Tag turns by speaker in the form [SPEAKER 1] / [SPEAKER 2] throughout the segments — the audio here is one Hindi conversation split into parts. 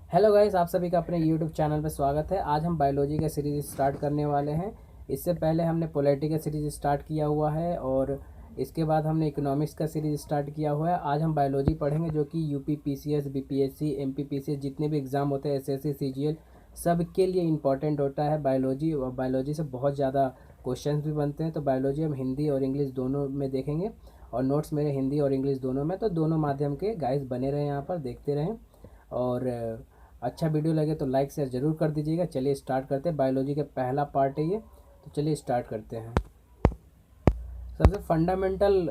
[SPEAKER 1] हेलो गाइस, आप सभी का अपने यूट्यूब चैनल पर स्वागत है। आज हम बायोलॉजी का सीरीज़ स्टार्ट करने वाले हैं। इससे पहले हमने पॉलिटी का सीरीज़ स्टार्ट किया हुआ है और इसके बाद हमने इकोनॉमिक्स का सीरीज़ स्टार्ट किया हुआ है। आज हम बायोलॉजी पढ़ेंगे, जो कि UP PCS, BPSC, MP PCS जितने भी एग्ज़ाम होते हैं, एसएससी, सीजीएल, सब के लिए इम्पॉर्टेंट होता है बायोलॉजी। और बायोलॉजी से बहुत ज़्यादा क्वेश्चन भी बनते हैं। तो बायोलॉजी हम हिंदी और इंग्लिश दोनों में देखेंगे और नोट्स मेरे हिंदी और इंग्लिश दोनों में। तो दोनों माध्यम के गाइस बने रहें, यहाँ पर देखते रहें। और अच्छा वीडियो लगे तो लाइक शेयर ज़रूर कर दीजिएगा। चलिए स्टार्ट करते हैं। बायोलॉजी का पहला पार्ट है ये, तो चलिए स्टार्ट करते हैं। सबसे फंडामेंटल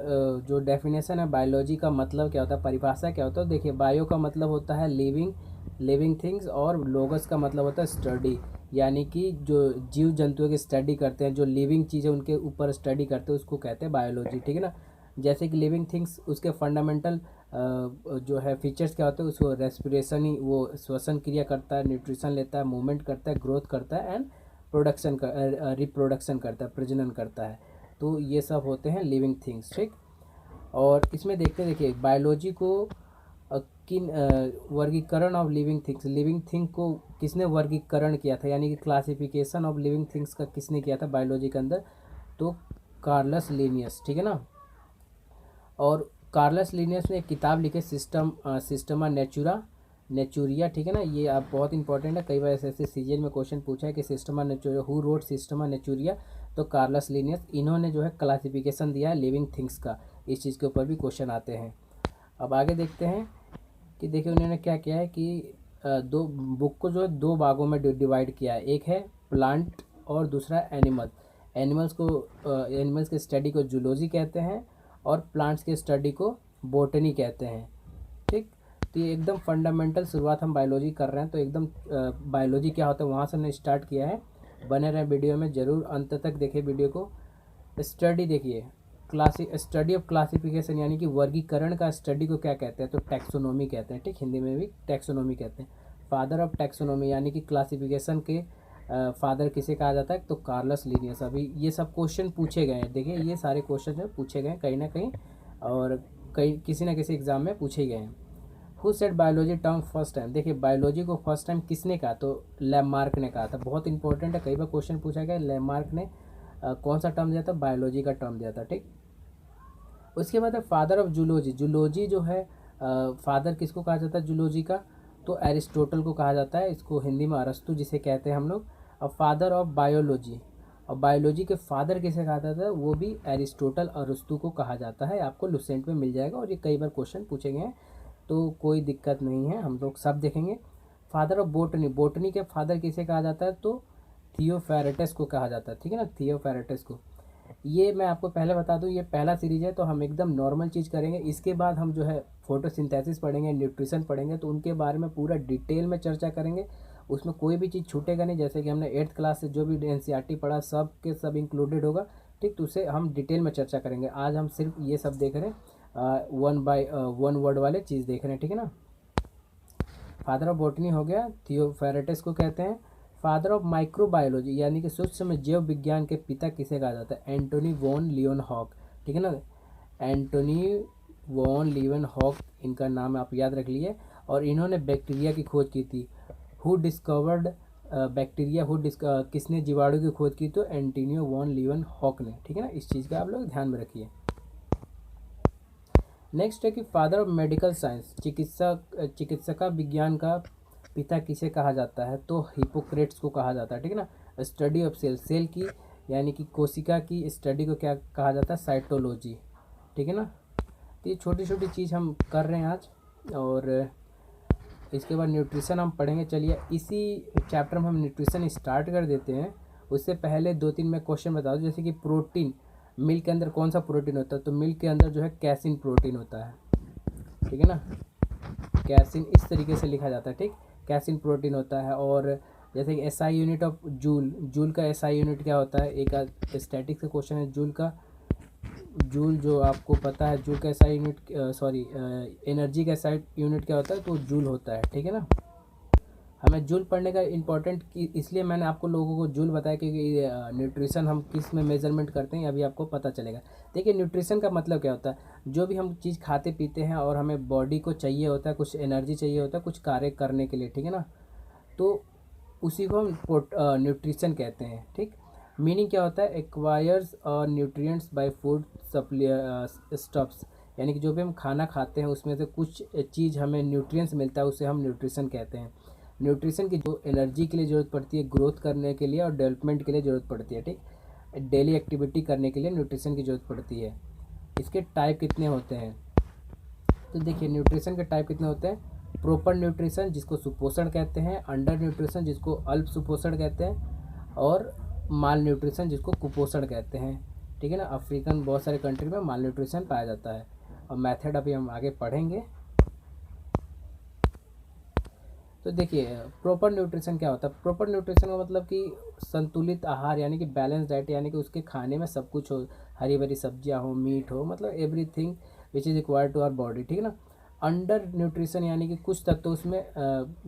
[SPEAKER 1] जो डेफिनेशन है बायोलॉजी का, मतलब क्या होता है, परिभाषा क्या होता है। देखिए, बायो का मतलब होता है लिविंग थिंग्स और लोगस का मतलब होता है स्टडी, यानी कि जो जीव जंतुओं की स्टडी करते हैं, जो लिविंग चीज़ें उनके ऊपर स्टडी करते हैं, उसको कहते हैं बायोलॉजी। ठीक है ना। जैसे कि लिविंग थिंग्स, उसके फंडामेंटल जो है फीचर्स क्या होते हैं, उसको रेस्पिरेशन ही, वो श्वसन क्रिया करता है, न्यूट्रिशन लेता है, मूवमेंट करता है, ग्रोथ करता है एंड रिप्रोडक्शन करता है, प्रजनन करता है। तो ये सब होते हैं लिविंग थिंग्स। ठीक। और इसमें देखिए बायोलॉजी को किन वर्गीकरण ऑफ लिविंग थिंग को किसने वर्गीकरण किया था, यानी कि क्लासिफिकेशन ऑफ लिविंग थिंग्स का किसने किया था बायोलॉजी के अंदर, तो कार्लस लिनियस। ठीक है ना। और कार्लस लिनियस ने एक किताब लिखी, सिस्टमा नेचुरिया। ठीक है ना। ये आप बहुत इंपॉर्टेंट है, कई बार ऐसे सीजीएल में क्वेश्चन पूछा है कि सिस्टमा नेचुरिया, हु रोड सिस्टमा नेचुरिया। तो कार्लस लिनियस, इन्होंने जो है क्लासिफिकेशन दिया है लिविंग थिंग्स का। इस चीज़ के ऊपर भी क्वेश्चन आते हैं। अब आगे देखते हैं कि देखिए उन्होंने क्या किया है कि दो बुक को जो है दो भागों में डिवाइड किया है। एक है प्लांट और दूसरा एनिमल। एनिमल्स के स्टडी को जूलॉजी कहते हैं और प्लांट्स के स्टडी को बोटनी कहते हैं। ठीक। तो ये एकदम फंडामेंटल शुरुआत हम बायोलॉजी कर रहे हैं, तो एकदम बायोलॉजी क्या होता है वहाँ से हमने स्टार्ट किया है। बने रहें वीडियो में, ज़रूर अंत तक देखिए वीडियो को। स्टडी देखिए, स्टडी ऑफ क्लासिफिकेशन, यानी कि वर्गीकरण का स्टडी को क्या कहते हैं, तो टैक्सोनॉमी कहते हैं। ठीक, हिंदी में भी टैक्सोनॉमी कहते हैं। फादर ऑफ टैक्सोनॉमी, यानी कि क्लासिफिकेशन के फादर किसे कहा जाता है, तो कार्लस लिनियस। अभी ये सब क्वेश्चन पूछे गए हैं, देखिए ये सारे क्वेश्चन जो पूछे गए हैं कहीं ना कहीं, और कहीं किसी ना किसी एग्जाम में पूछे गए हैं। Who said biology term first time, देखिए बायोलॉजी को फर्स्ट टाइम किसने कहा, तो लैमार्क ने कहा था। बहुत इंपॉर्टेंट है, कई बार क्वेश्चन पूछा गया। लैमार्क ने कौन सा टर्म दिया था, बायोलॉजी का टर्म दिया था। ठीक। उसके बाद है फादर ऑफ जूलॉजी। जूलॉजी जो है फादर किसको कहा जाता है जूलॉजी का, तो एरिस्टोटल को कहा जाता है। इसको हिंदी में अरस्तु जिसे कहते हैं हम लोग। और फादर ऑफ बायोलॉजी, और बायोलॉजी के फादर किसे कहा जाता है, वो भी एरिस्टोटल अरस्तु को कहा जाता है। आपको लुसेंट में मिल जाएगा और ये कई बार क्वेश्चन पूछे गए हैं, तो कोई दिक्कत नहीं है, हम लोग सब देखेंगे। फादर ऑफ बोटनी, बोटनी के फादर किसे कहा जाता है, तो थियोफेरेटस को कहा जाता है। ठीक है ना, थियोफेरेटस को। ये मैं आपको पहले बता दूं, ये पहला सीरीज है, तो हम एकदम नॉर्मल चीज़ करेंगे। इसके बाद हम जो है फोटोसिंथेसिस पढ़ेंगे, न्यूट्रिशन पढ़ेंगे, तो उनके बारे में पूरा डिटेल में चर्चा करेंगे। उसमें कोई भी चीज़ छूटेगा नहीं। जैसे कि हमने 8th क्लास से जो भी एनसीईआरटी पढ़ा, सब के सब इंक्लूडेड होगा। ठीक, तो उसे हम डिटेल में चर्चा करेंगे। आज हम सिर्फ ये सब देख रहे हैं, वन बाय वन वर्ड वाले चीज़ देख रहे हैं। ठीक है ना। फादर ऑफ बॉटनी हो गया, थियोफेरेटस को कहते हैं। फादर ऑफ माइक्रोबायोलॉजी, यानी कि सूक्ष्म जीव विज्ञान के पिता किसे कहा जाता है, एंटोनी वॉन लियोनहॉक। ठीक है ना, एंटोनी वॉन लियोनहॉक इनका नाम आप याद रख लिए। और इन्होंने बैक्टीरिया की खोज की थी। हु डिस्कवर्ड बैक्टीरिया, किसने जीवाणु की खोज की, तो एंटोनियो वॉन लियोनहॉक ने। ठीक है ना, इस चीज़ का आप लोग ध्यान में रखिए। नेक्स्ट है कि फादर ऑफ मेडिकल साइंस, चिकित्सा विज्ञान का पिता किसे कहा जाता है, तो हिपोक्रेट्स को कहा जाता है। ठीक है ना। स्टडी ऑफ सेल की, यानी कि कोशिका की स्टडी को क्या कहा जाता है, साइटोलॉजी। ठीक है ना। तो ये छोटी छोटी चीज़ हम कर रहे हैं आज। और इसके बाद न्यूट्रिशन हम पढ़ेंगे। चलिए इसी चैप्टर में हम न्यूट्रिशन स्टार्ट कर देते हैं। उससे पहले 2-3 मैं क्वेश्चन बता दूँ। जैसे कि प्रोटीन, मिल्क के अंदर कौन सा प्रोटीन होता है, तो मिल्क के अंदर जो है कैसिन प्रोटीन होता है। ठीक है ना, कैसिन इस तरीके से लिखा जाता है। ठीक, कैसिन प्रोटीन होता है। और जैसे कि एसआई यूनिट ऑफ जूल का एसआई यूनिट क्या होता है, एक स्टैटिक का क्वेश्चन है। जूल जो आपको पता है, जूल का एसआई यूनिट, सॉरी एनर्जी का एसआई यूनिट क्या होता है, तो जूल होता है। ठीक है ना। हमें जूल पढ़ने का इम्पोर्टेंट इसलिए मैंने आपको लोगों को जूल बताया क्योंकि न्यूट्रिशन हम किस में मेजरमेंट करते हैं अभी आपको पता चलेगा। देखिए न्यूट्रिशन का मतलब क्या होता है, जो भी हम चीज़ खाते पीते हैं और हमें बॉडी को चाहिए होता है, कुछ एनर्जी चाहिए होता है कुछ कार्य करने के लिए, ठीक है ना, तो उसी को हम न्यूट्रिशन कहते हैं। ठीक, मीनिंग क्या होता है, एक्वायर्स और न्यूट्रिएंट्स बाय फूड स्टफ्स, यानी कि जो भी हम खाना खाते हैं उसमें से कुछ चीज़ हमें न्यूट्रिएंट्स मिलता है, उसे हम न्यूट्रिशन कहते हैं। न्यूट्रिशन की जो एनर्जी के लिए ज़रूरत पड़ती है, ग्रोथ करने के लिए और डेवलपमेंट के लिए ज़रूरत पड़ती है। ठीक, डेली एक्टिविटी करने के लिए न्यूट्रिशन की ज़रूरत पड़ती है। इसके टाइप कितने होते हैं, तो देखिए न्यूट्रिशन के टाइप कितने होते हैं। प्रॉपर न्यूट्रिशन जिसको सुपोषण कहते हैं, अंडर न्यूट्रिशन जिसको अल्प सुपोषण कहते हैं, और माल न्यूट्रिशन जिसको कुपोषण कहते हैं। ठीक है ना, अफ्रीकन बहुत सारे कंट्री में माल न्यूट्रिशन पाया जाता है, और मेथड अभी हम आगे पढ़ेंगे। तो देखिए प्रॉपर न्यूट्रिशन क्या होता है। प्रॉपर न्यूट्रिशन का मतलब कि संतुलित आहार, यानी कि बैलेंस डाइट, यानी कि उसके खाने में सब कुछ हो, हरी भरी सब्जियां हो, मीट हो, मतलब everything which is required to our body. ठीक है ना। अंडर न्यूट्रिशन यानी कि कुछ तत्व उसमें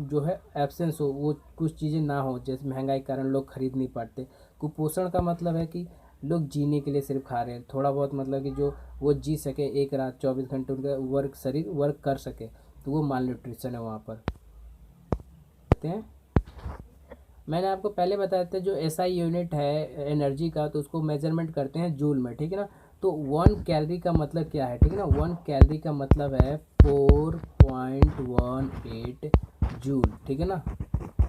[SPEAKER 1] जो है एब्सेंस हो, वो कुछ चीज़ें ना हो, जैसे महंगाई के कारण लोग खरीद नहीं पाते। कुपोषण का मतलब है कि लोग जीने के लिए सिर्फ खा रहे हैं, थोड़ा बहुत मतलब कि जो वो जी सके, एक रात 24 घंटे उनका वर्क शरीर वर्क कर सके, तो वो माल न्यूट्रिशन है वहाँ पर हैं। मैंने आपको पहले बताया था जो एसआई यूनिट है एनर्जी का, तो उसको मेजरमेंट करते हैं जूल में। ठीक है ना, तो 1 कैलोरी का मतलब क्या है, ठीक है ना, 1 कैलोरी का मतलब है 4.18 जूल। ठीक है ना,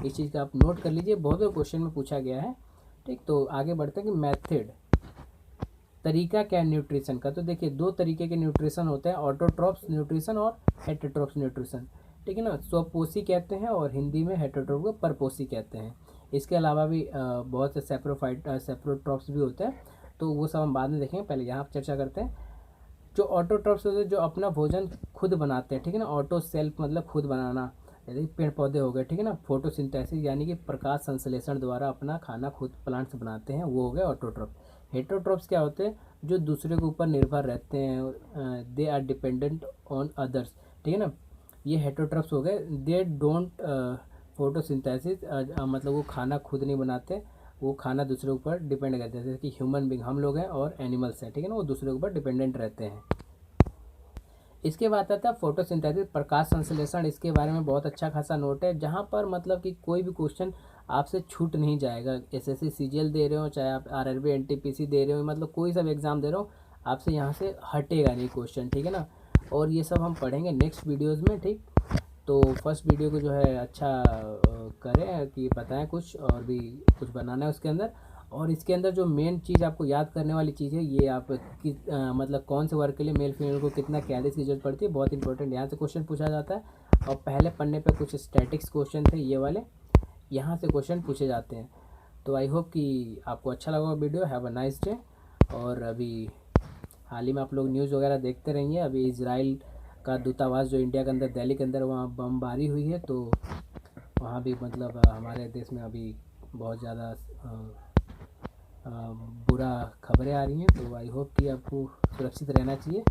[SPEAKER 1] इस चीज़ का आप नोट कर लीजिए, बहुत बार क्वेश्चन में पूछा गया है। ठीक, तो आगे बढ़ते हैं कि मेथड, तरीका क्या है न्यूट्रिशन का। तो देखिए 2 तरीके के न्यूट्रिशन होते हैं, ऑटोट्रॉप्स न्यूट्रिशन और हेटेरोट्रॉप्स न्यूट्रिशन। ठीक है ना, स्वपोषी कहते हैं और हिंदी में हेटेरोट्रॉप को परपोषी कहते हैं। इसके अलावा भी बहुत से सेप्रोट्रॉप्स भी होते हैं, तो वो सब हम बाद में देखेंगे, पहले यहाँ चर्चा करते हैं। जो ऑटोट्रॉप्स होते हैं जो अपना भोजन खुद बनाते हैं, ठीक है ना, ऑटो सेल्फ मतलब खुद बनाना, जैसे पेड़ पौधे हो गए, ठीक है ना, फोटोसिंथेसिस यानी कि प्रकाश संश्लेषण द्वारा अपना खाना खुद प्लांट्स बनाते हैं, वो हो गए ऑटोट्रॉप। हेटेरोट्रॉप्स क्या होते हैं, जो दूसरे के ऊपर निर्भर रहते हैं, they are dependent on others. ठीक है ना, ये हेटेरोट्रॉप्स हो गए, दे डोंट फोटोसिंथेसिस, मतलब वो खाना खुद नहीं बनाते, वो खाना दूसरे के ऊपर डिपेंड करते हैं, जैसे कि ह्यूमन बींग हम लोग हैं और एनिमल्स हैं, ठीक है ना, वो दूसरे के ऊपर डिपेंडेंट रहते हैं। इसके बाद आता है फोटोसिंथेसिस, प्रकाश संश्लेषण। इसके बारे में बहुत अच्छा खासा नोट है, जहाँ पर मतलब कि कोई भी क्वेश्चन आपसे छूट नहीं जाएगा। एसएससी सीजीएल दे रहे हो, चाहे आप आरआरबी एनटीपीसी दे रहे हो, मतलब कोई सा भी एग्ज़ाम दे रहे हो, आपसे यहाँ से हटेगा नहीं क्वेश्चन। ठीक है ना, और ये सब हम पढ़ेंगे नेक्स्ट वीडियोज़ में। ठीक, तो फर्स्ट वीडियो को जो है अच्छा करें कि बताएं कुछ और भी कुछ बनाना है उसके अंदर। और इसके अंदर जो मेन चीज़ आपको याद करने वाली चीज़ है, ये आप मतलब कौन से वर्क के लिए मेल फीमेल को कितना कैलोरीज की जरूरत पड़ती है, बहुत इंपॉर्टेंट यहाँ से क्वेश्चन पूछा जाता है। और पहले पन्ने पे कुछ स्टैटिक्स क्वेश्चन थे ये वाले, यहाँ से क्वेश्चन पूछे जाते हैं। तो आई होप कि आपको अच्छा लगा video. Have a nice day. और अभी हाल ही में आप लोग न्यूज़ वगैरह देखते रहिए, अभी इजराइल का दूतावास जो इंडिया के अंदर दिल्ली के अंदर वहाँ बमबारी हुई है, तो वहाँ भी मतलब हमारे देश में अभी बहुत ज़्यादा बुरा खबरें आ रही हैं। तो आई होप कि आपको सुरक्षित रहना चाहिए।